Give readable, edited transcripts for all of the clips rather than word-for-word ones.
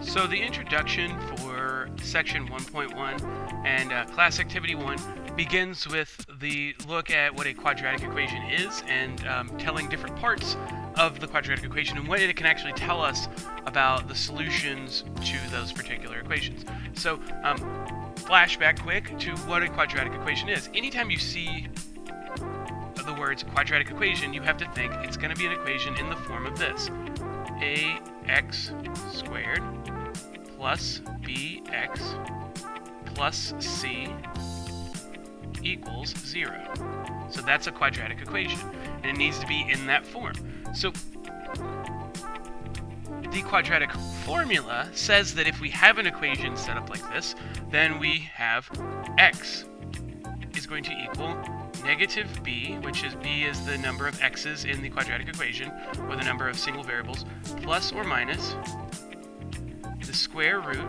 So the introduction for section 1.1 and class activity 1 begins with the look at what a quadratic equation is and telling different parts of the quadratic equation and what it can actually tell us about the solutions to those particular equations. So flashback quick to what a quadratic equation is. Anytime you see the words quadratic equation, you have to think it's going to be an equation in the form of this: ax squared plus bx plus c equals 0. So that's a quadratic equation, and it needs to be in that form. So the quadratic formula says that if we have an equation set up like this, then we have x is going to equal negative b, which is b is the number of x's in the quadratic equation, or the number of single variables, plus or minus the square root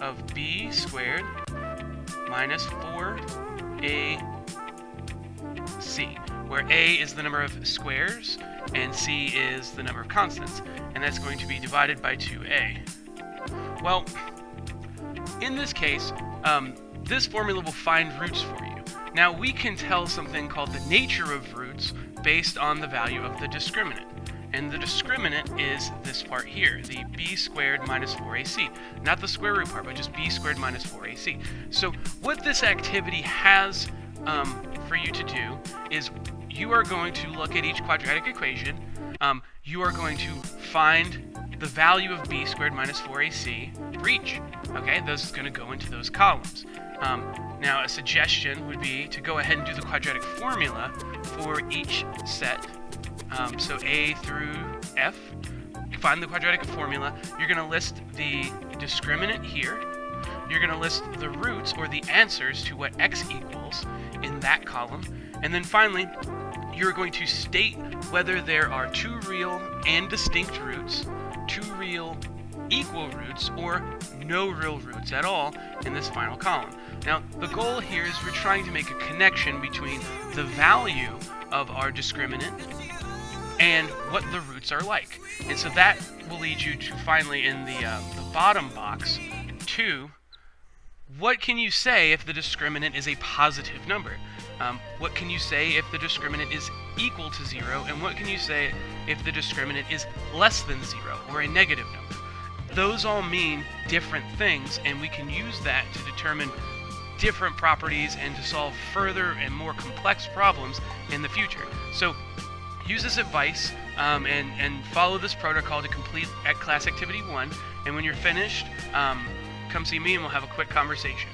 of b squared minus 4ac, where a is the number of squares and c is the number of constants, and that's going to be divided by 2a. Well, in this case, this formula will find roots for you. Now, we can tell something called the nature of roots based on the value of the discriminant. And the discriminant is this part here, the b squared minus 4ac. Not the square root part, but just b squared minus 4ac. So what this activity has for you to do is you are going to look at each quadratic equation. You are going to find the value of b squared minus 4ac for each. Okay, those is going to go into those columns. Now, a suggestion would be to go ahead and do the quadratic formula for each set. So A through F, find the quadratic formula. You're going to list the discriminant here. You're going to list the roots, or the answers to what x equals, in that column. And then finally, you're going to state whether there are two real and distinct roots, two real equal roots, or no real roots at all in this final column. Now, the goal here is we're trying to make a connection between the value of our discriminant and what the roots are like. And so that will lead you to finally, in the bottom box, to what can you say if the discriminant is a positive number? What can you say if the discriminant is equal to 0? And what can you say if the discriminant is less than 0, or a negative number? Those all mean different things, and we can use that to determine different properties and to solve further and more complex problems in the future. So use this advice and follow this protocol to complete at class activity 1, and when you're finished, come see me and we'll have a quick conversation.